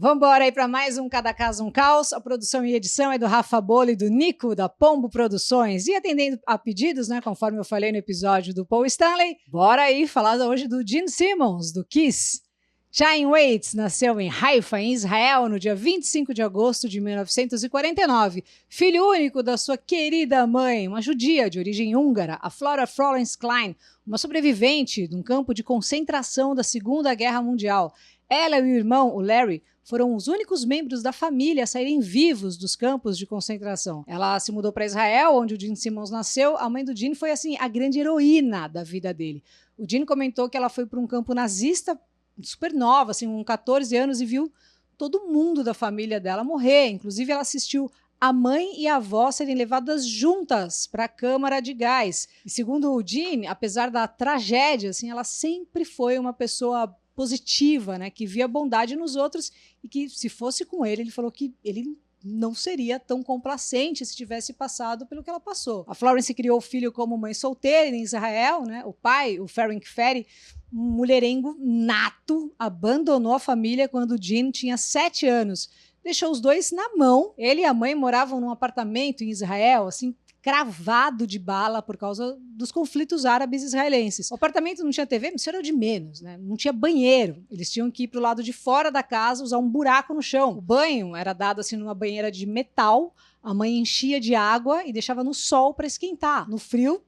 Vambora aí para mais um Cada Caso um Caos. A produção e edição é do Rafa Bolo e do Nico, da Pombo Produções. E atendendo a pedidos, né, conforme eu falei no episódio do Paul Stanley, bora aí falar hoje do Gene Simmons, do Kiss. Chaim Waits nasceu em Haifa, em Israel, no dia 25 de agosto de 1949. Filho único da sua querida mãe, uma judia de origem húngara, a Flora Florence Klein, uma sobrevivente de um campo de concentração da Segunda Guerra Mundial. Ela e o irmão, o Larry, foram os únicos membros da família a saírem vivos dos campos de concentração. Ela se mudou para Israel, onde o Gene Simmons nasceu. A mãe do Gene foi, assim, a grande heroína da vida dele. O Gene comentou que ela foi para um campo nazista super nova, assim, com 14 anos, e viu todo mundo da família dela morrer. Inclusive, ela assistiu a mãe e a avó serem levadas juntas para a câmara de gás. E segundo o Gene, apesar da tragédia, assim, ela sempre foi uma pessoa positiva, né, que via bondade nos outros e que, se fosse com ele falou que ele não seria tão complacente se tivesse passado pelo que ela passou. A Florence criou o filho como mãe solteira em Israel, né? O pai, o Ferenc Ferry, um mulherengo nato, abandonou a família quando o Gene tinha 7 anos. Deixou os dois na mão. Ele e a mãe moravam num apartamento em Israel, assim, cravado de bala por causa dos conflitos árabes israelenses. O apartamento não tinha TV, mas isso era o de menos, né? Não tinha banheiro. Eles tinham que ir para o lado de fora da casa, usar um buraco no chão. O banho era dado assim numa banheira de metal. A mãe enchia de água e deixava no sol para esquentar. No frio,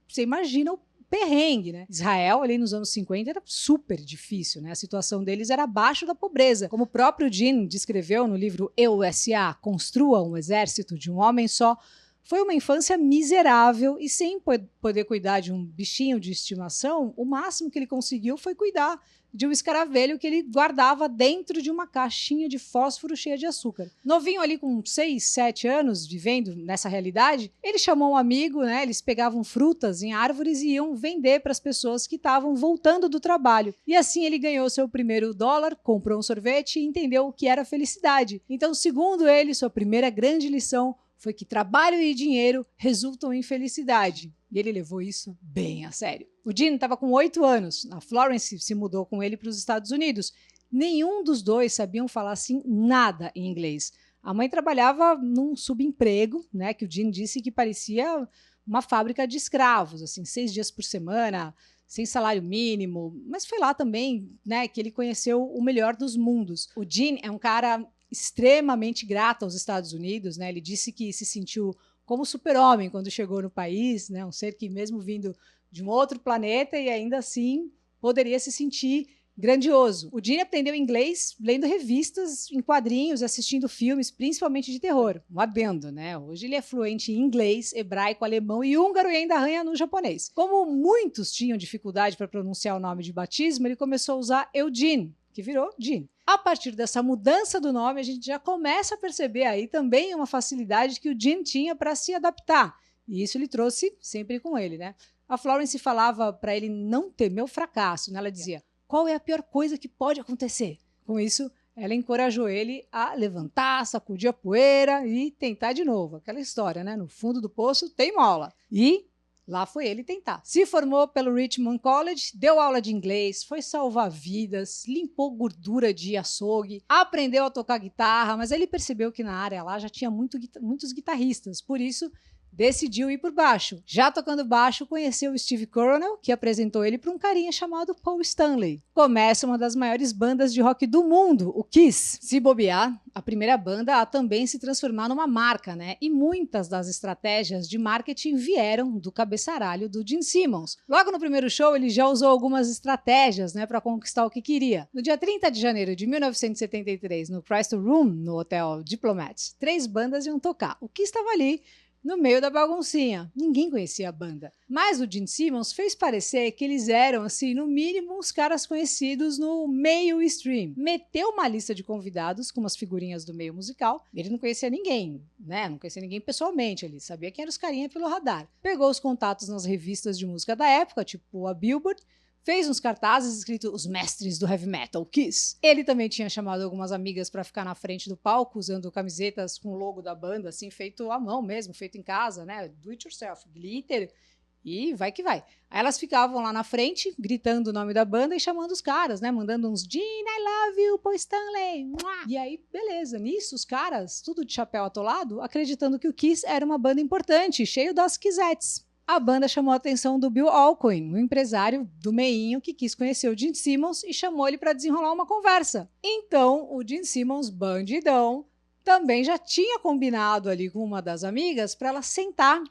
você imagina o perrengue, né? Israel, ali nos anos 50, era super difícil, né? A situação deles era abaixo da pobreza. Como o próprio Gene descreveu no livro Eu, S.A., Construa um Exército de um Homem Só, foi uma infância miserável e sem poder cuidar de um bichinho de estimação, o máximo que ele conseguiu foi cuidar de um escaravelho que ele guardava dentro de uma caixinha de fósforo cheia de açúcar. Novinho ali com 6, 7 anos, vivendo nessa realidade, ele chamou um amigo, né? Eles pegavam frutas em árvores e iam vender para as pessoas que estavam voltando do trabalho. E assim ele ganhou seu primeiro dólar, comprou um sorvete e entendeu o que era felicidade. Então, segundo ele, sua primeira grande lição foi que trabalho e dinheiro resultam em felicidade. E ele levou isso bem a sério. O Gene estava com 8 anos. A Florence se mudou com ele para os Estados Unidos. Nenhum dos dois sabiam falar assim nada em inglês. A mãe trabalhava num subemprego, né, que o Gene disse que parecia uma fábrica de escravos, assim, 6 dias por semana, sem salário mínimo. Mas foi lá também, né, que ele conheceu o melhor dos mundos. O Gene é um cara extremamente grato aos Estados Unidos, né? Ele disse que se sentiu como super-homem quando chegou no país, né? Um ser que mesmo vindo de um outro planeta e ainda assim poderia se sentir grandioso. O Gene aprendeu inglês lendo revistas em quadrinhos, assistindo filmes, principalmente de terror. Um adendo, né? Hoje ele é fluente em inglês, hebraico, alemão e húngaro e ainda arranha no japonês. Como muitos tinham dificuldade para pronunciar o nome de batismo, ele começou a usar Eugene, que virou Gene. A partir dessa mudança do nome, a gente já começa a perceber aí também uma facilidade que o Gene tinha para se adaptar. E isso ele trouxe sempre com ele, né? A Florence falava para ele não temer o fracasso, né? Ela dizia, qual é a pior coisa que pode acontecer? Com isso, ela encorajou ele a levantar, sacudir a poeira e tentar de novo. Aquela história, né? No fundo do poço tem mola. E lá foi ele tentar. Se formou pelo Richmond College, deu aula de inglês, foi salvar vidas, limpou gordura de açougue, aprendeu a tocar guitarra, mas ele percebeu que na área lá já tinha muitos guitarristas, por isso decidiu ir por baixo. Já tocando baixo, conheceu o Steve Coronel, que apresentou ele para um carinha chamado Paul Stanley. Começa uma das maiores bandas de rock do mundo, o Kiss. Se bobear, a primeira banda a também se transformar numa marca, né? E muitas das estratégias de marketing vieram do cabeçaralho do Gene Simmons. Logo no primeiro show, ele já usou algumas estratégias, né, para conquistar o que queria. No dia 30 de janeiro de 1973, no Crystal Room, no Hotel Diplomat, 3 bandas iam tocar. O Kiss estava ali, no meio da baguncinha. Ninguém conhecia a banda. Mas o Gene Simmons fez parecer que eles eram, assim, no mínimo, uns caras conhecidos no meio stream. Meteu uma lista de convidados com umas figurinhas do meio musical. Ele não conhecia ninguém, né? Não conhecia ninguém pessoalmente. Ele sabia quem eram os carinha pelo radar. Pegou os contatos nas revistas de música da época, tipo a Billboard, fez uns cartazes escritos Os Mestres do Heavy Metal, Kiss. Ele também tinha chamado algumas amigas para ficar na frente do palco, usando camisetas com o logo da banda, assim, feito à mão mesmo, feito em casa, né? Do it yourself, glitter E vai que vai. Aí elas ficavam lá na frente, gritando o nome da banda e chamando os caras, né? Mandando uns Gene, I love you, Paul Stanley. Mua! E aí, beleza. Nisso, os caras, tudo de chapéu atolado, acreditando que o Kiss era uma banda importante, cheio das Kissettes. A banda chamou a atenção do Bill Aucoin, um empresário do meinho que quis conhecer o Gene Simmons e chamou ele para desenrolar uma conversa. Então, o Gene Simmons, bandidão, também já tinha combinado ali com uma das amigas para ela sentar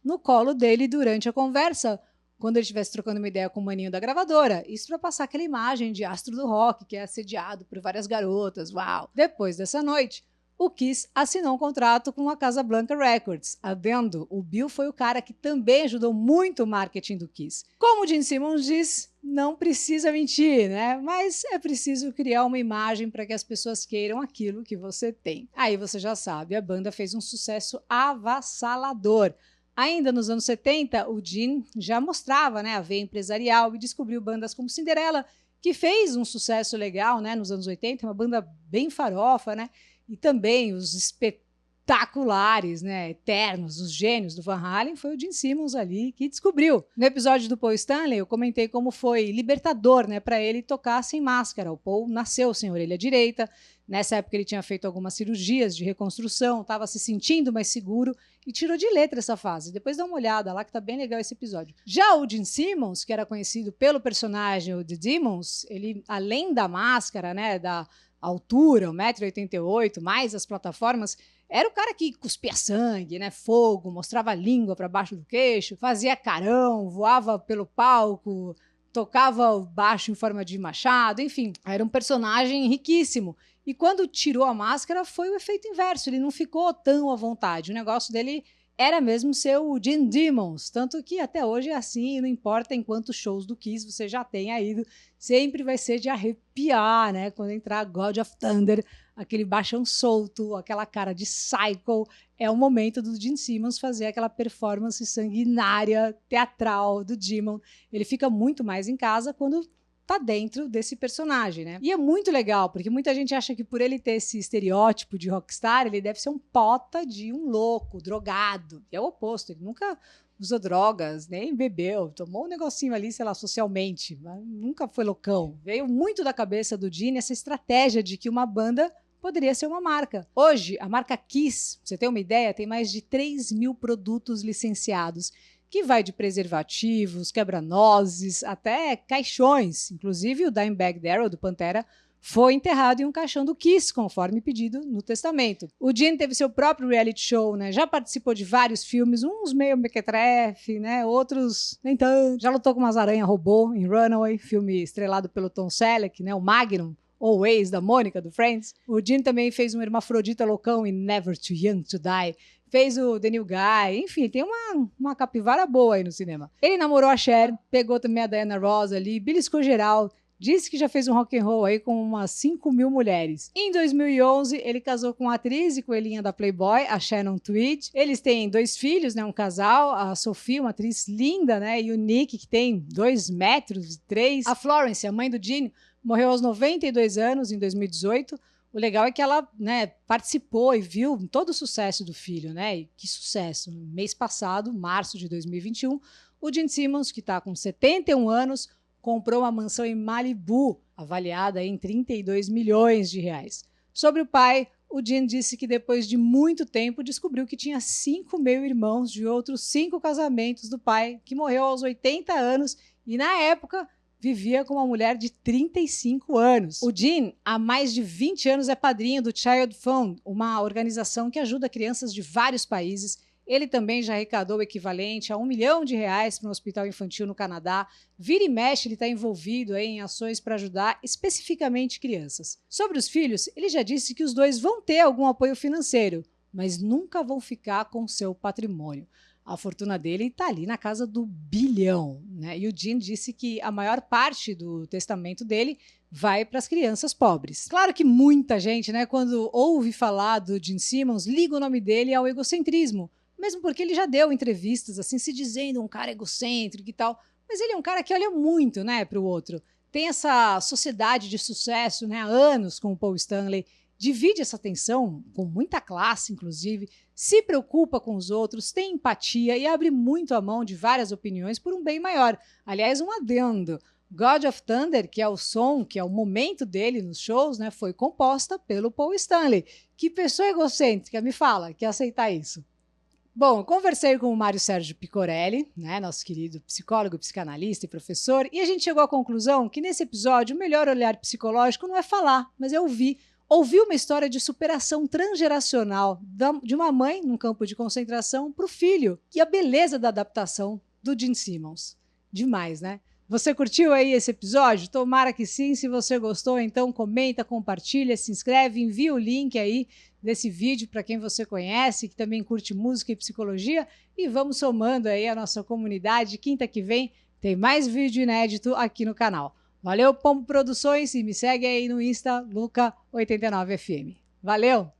no colo dele durante a conversa, quando ele estivesse trocando uma ideia com o maninho da gravadora. Isso para passar aquela imagem de astro do rock, que é assediado por várias garotas. Uau! Depois dessa noite, o Kiss assinou um contrato com a Casablanca Records. Adendo, o Bill foi o cara que também ajudou muito o marketing do Kiss. Como o Gene Simmons diz, não precisa mentir, né? Mas é preciso criar uma imagem para que as pessoas queiram aquilo que você tem. Aí você já sabe, a banda fez um sucesso avassalador. Ainda nos anos 70, o Gene já mostrava, né, a veia empresarial e descobriu bandas como Cinderella, que fez um sucesso legal, né, nos anos 80, uma banda bem farofa, né? E também os espetaculares, né, eternos, os gênios do Van Halen, foi o Gene Simmons ali que descobriu. No episódio do Paul Stanley, eu comentei como foi libertador, né, para ele tocar sem máscara. O Paul nasceu sem orelha direita. Nessa época ele tinha feito algumas cirurgias de reconstrução, estava se sentindo mais seguro e tirou de letra essa fase. Depois dá uma olhada lá que tá bem legal esse episódio. Já o Gene Simmons, que era conhecido pelo personagem o The Demons, ele, além da máscara, né, da altura, 1,88 m, mais as plataformas, era o cara que cuspia sangue, né, fogo, mostrava a língua para baixo do queixo, fazia carão, voava pelo palco, tocava o baixo em forma de machado, enfim, era um personagem riquíssimo. E quando tirou a máscara, foi o efeito inverso, ele não ficou tão à vontade. O negócio dele era mesmo ser o Gene Simmons, tanto que até hoje é assim, e não importa em quantos shows do Kiss você já tenha ido, sempre vai ser de arrepiar, né? Quando entrar God of Thunder, aquele baixão solto, aquela cara de Psycho, é o momento do Gene Simmons fazer aquela performance sanguinária, teatral do Demon. Ele fica muito mais em casa quando tá dentro desse personagem, né? E é muito legal, porque muita gente acha que por ele ter esse estereótipo de rockstar, ele deve ser um pota de um louco, drogado. E é o oposto, ele nunca usou drogas, nem bebeu, tomou um negocinho ali, sei lá, socialmente, mas nunca foi loucão. Veio muito da cabeça do Gene essa estratégia de que uma banda poderia ser uma marca. Hoje, a marca Kiss, pra você ter uma ideia, tem mais de 3.000 produtos licenciados, que vai de preservativos, quebra-nozes, até caixões. Inclusive, o Dimebag Darrell, do Pantera, foi enterrado em um caixão do Kiss, conforme pedido no testamento. O Gene teve seu próprio reality show, né? Já participou de vários filmes, uns meio mequetrefe, né? Outros nem tanto. Já lutou com umas aranhas robô em Runaway, filme estrelado pelo Tom Selleck, né? O Magnum, ou o ex da Mônica, do Friends. O Gene também fez um hermafrodita loucão em Never Too Young to Die. Fez o The New Guy, enfim, tem uma capivara boa aí no cinema. Ele namorou a Cher, pegou também a Diana Ross ali, beliscou geral, disse que já fez um rock and roll aí com umas 5.000 mulheres. Em 2011, ele casou com a atriz e coelhinha da Playboy, a Shannon Tweed. Eles têm 2 filhos, né, um casal, a Sophie, uma atriz linda, né, e o Nick, que tem 2,3 metros. A Florence, a mãe do Gene, morreu aos 92 anos, em 2018. O legal é que ela, né, participou e viu todo o sucesso do filho, né? E que sucesso! No mês passado, março de 2021, o Gene Simmons, que está com 71 anos, comprou uma mansão em Malibu, avaliada em 32 milhões de reais. Sobre o pai, o Gene disse que depois de muito tempo descobriu que tinha 5 meio-irmãos de outros 5 casamentos do pai, que morreu aos 80 anos e, na época, vivia com uma mulher de 35 anos. O Gene, há mais de 20 anos, é padrinho do Child Fund, uma organização que ajuda crianças de vários países. Ele também já arrecadou o equivalente a R$1 milhão para um hospital infantil no Canadá. Vira e mexe, ele está envolvido aí em ações para ajudar especificamente crianças. Sobre os filhos, ele já disse que os dois vão ter algum apoio financeiro, mas nunca vão ficar com seu patrimônio. A fortuna dele está ali na casa do bilhão, né? E o Gene disse que a maior parte do testamento dele vai para as crianças pobres. Claro que muita gente, né, quando ouve falar do Gene Simmons, liga o nome dele ao egocentrismo, mesmo porque ele já deu entrevistas assim, se dizendo um cara egocêntrico e tal, mas ele é um cara que olha muito, né, para o outro. Tem essa sociedade de sucesso, né, há anos com o Paul Stanley. divide essa tensão com muita classe, inclusive, se preocupa com os outros, tem empatia e abre muito a mão de várias opiniões por um bem maior. Aliás, um adendo. God of Thunder, que é o som, que é o momento dele nos shows, né, foi composta pelo Paul Stanley. Que pessoa egocêntrica, me fala, que aceitar isso. Bom, eu conversei com o Mário Sérgio Picorelli, né, nosso querido psicólogo, psicanalista e professor, e a gente chegou à conclusão que nesse episódio o melhor olhar psicológico não é falar, mas é ouvir. Ouvir uma história de superação transgeracional de uma mãe num campo de concentração para o filho e a beleza da adaptação do Gene Simmons. Demais, né? Você curtiu aí esse episódio? Tomara que sim. Se você gostou, então comenta, compartilha, se inscreve, envia o link aí desse vídeo para quem você conhece, que também curte música e psicologia, e vamos somando aí a nossa comunidade. Quinta que vem tem mais vídeo inédito aqui no canal. Valeu, Pombo Produções, e me segue aí no Insta, Luca89FM. Valeu!